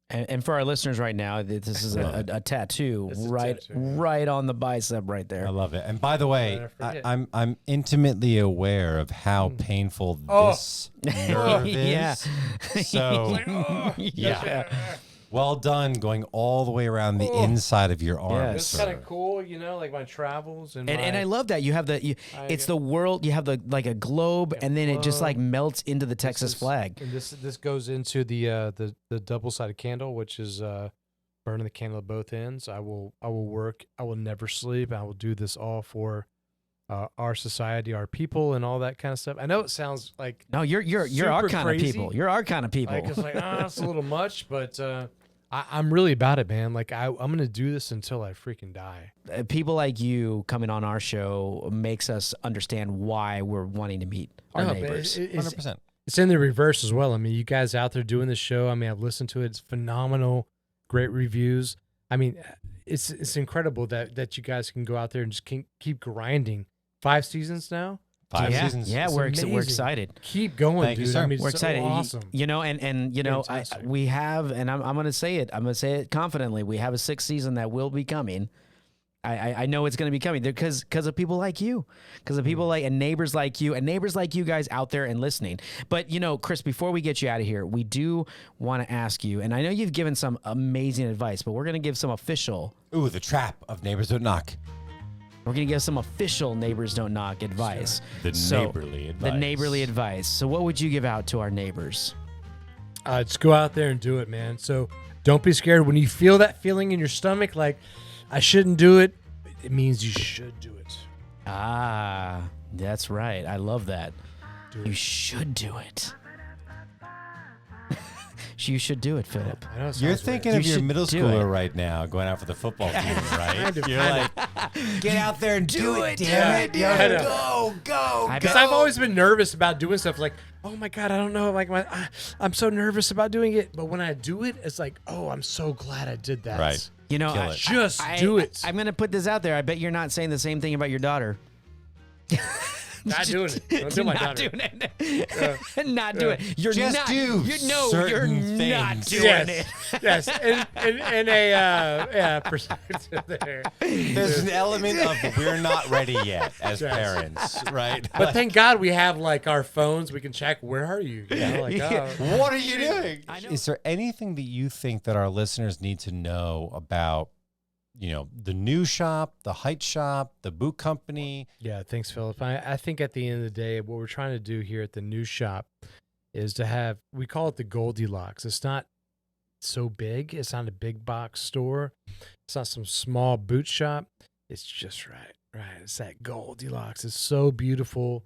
And for our listeners right now, this is a tattoo right on the bicep right there. I love it. And by the way, I'm intimately aware of how painful this nerve is. Yeah. So yeah. Well done going all the way around the inside of your arm. Yes. It's kind of cool, like my travels and I love that you have it's the world. You have like a globe, and then it just like melts into the Texas flag. And this goes into the double-sided candle, which is burning the candle at both ends. I will work. I will never sleep. I will do this all for our society, our people, and all that kind of stuff. I know it sounds like you're our kind of people. You're our kind of people. Like, it's like it's a little much, but I'm really about it, man. Like I'm going to do this until I freaking die. People like you coming on our show makes us understand why we're wanting to meet our neighbors. 100%. It's in the reverse as well. I mean, you guys out there doing this show. I mean, I've listened to it. It's phenomenal. Great reviews. I mean, it's incredible that you guys can go out there and just keep grinding. 5 seasons now. 5 seasons. Yeah, we're excited. Keep going, Thank dude. you, sir. I mean, We're it's excited. So awesome. You know, and you know, we have, and I'm going to say it. I'm going to say it confidently. We have a 6th season that will be coming. I know it's going to be coming because of people like you, because of people like and neighbors like you guys out there and listening. But you know, Chris, before we get you out of here, we do want to ask you, and I know you've given some amazing advice, but we're going to give some official. Ooh, the trap of Neighbors Don't Knock. We're going to give some official Neighbors Don't Knock advice. Neighborly advice. The neighborly advice. So what would you give out to our neighbors? Just go out there and do it, man. So don't be scared. When you feel that feeling in your stomach, like, I shouldn't do it, it means you should do it. Ah, that's right. I love that. You should do it. You should do it, Philip. I know it You're sounds thinking You of your should middle do schooler it. right now going out for the football team, right? You're Kinda. like, get out there and do it, damn Yeah. it. Yeah, I know. Go. I Because bet- I've always been nervous about doing stuff like, oh my God, I don't know. Like, I'm so nervous about doing it. But when I do it, it's like, oh, I'm so glad I did that. Right. You know, Kill it. Just do it. I'm going to put this out there. I bet you're not saying the same thing about your daughter. Not doing it. Don't do my not daughter. doing it. Not doing it. You're Just not. do You're certain not things. doing Yes. it. Yes. In a perspective there. There's an element of we're not ready yet as Yes. parents, right? But thank God we have like our phones. We can check, where are you? You know, like, oh. What are you doing? I know. Is there anything that you think that our listeners need to know about, you know, the new shop, the height shop, the boot company? Yeah, thanks, Philip. I think at the end of the day, what we're trying to do here at the new shop is to have, we call it the Goldilocks. It's not so big. It's not a big box store. It's not some small boot shop. It's just right. It's that Goldilocks. It's so beautiful.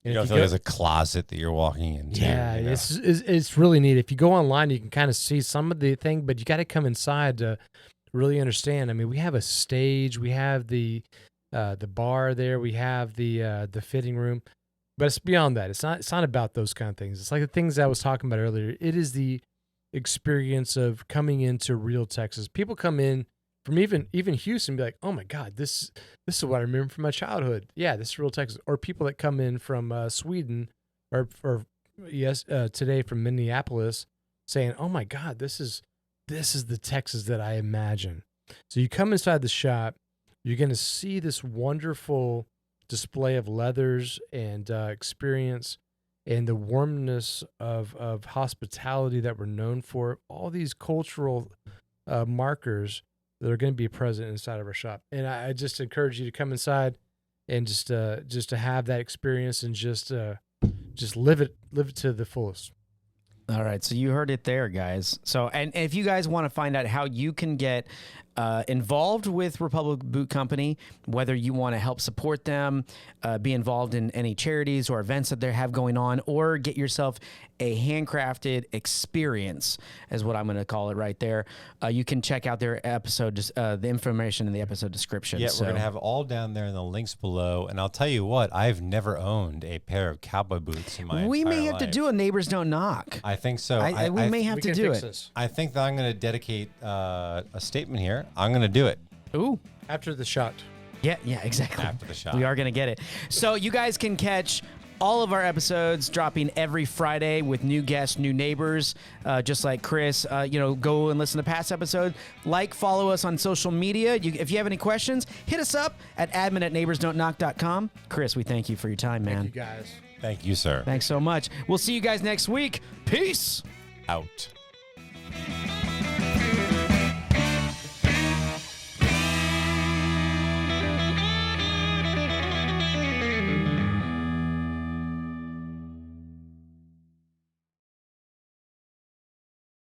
And You know, if feel like there's a closet that you're walking into. yeah, you know? it's really neat. If you go online, you can kind of see some of the thing, but you got to come inside to really understand. I mean, we have a stage, we have the bar there, we have the fitting room, but it's beyond that. It's not about those kind of things. It's like the things I was talking about earlier. It is the experience of coming into real Texas. People come in from even Houston and be like, oh my God, this is what I remember from my childhood. Yeah, this is real Texas. Or people that come in from Sweden or today from Minneapolis saying, oh my God, this is the Texas that I imagine. So you come inside the shop, you're going to see this wonderful display of leathers and experience and the warmness of hospitality that we're known for. All these cultural markers that are going to be present inside of our shop. And I just encourage you to come inside and just to have that experience and just live it to the fullest. All right, so you heard it there, guys. So, and if you guys want to find out how you can get involved with Republic Boot Company, whether you want to help support them, be involved in any charities or events that they have going on, or get yourself a handcrafted experience, is what I'm going to call it right there, you can check out their episode, the information in the episode description. Yeah, So- we're going to have all down there in the links below. And I'll tell you what, I've never owned a pair of cowboy boots in my we entire may have to life. do a Neighbors Don't Knock. I think so. We may have We to can do fix it. this. I think that I'm going to dedicate a statement here. I'm going to do it Ooh. After the shot. Yeah, exactly. after the shot. We are going to get it. So you guys can catch all of our episodes dropping every Friday with new guests, new neighbors, just like Chris. Go and listen to past episodes. Follow us on social media. If you have any questions, hit us up at admin@neighborsdon'tknock.com. Chris, we thank you for your time, man. Thank you, guys. Thank you, sir. Thanks so much. We'll see you guys next week. Peace. Out.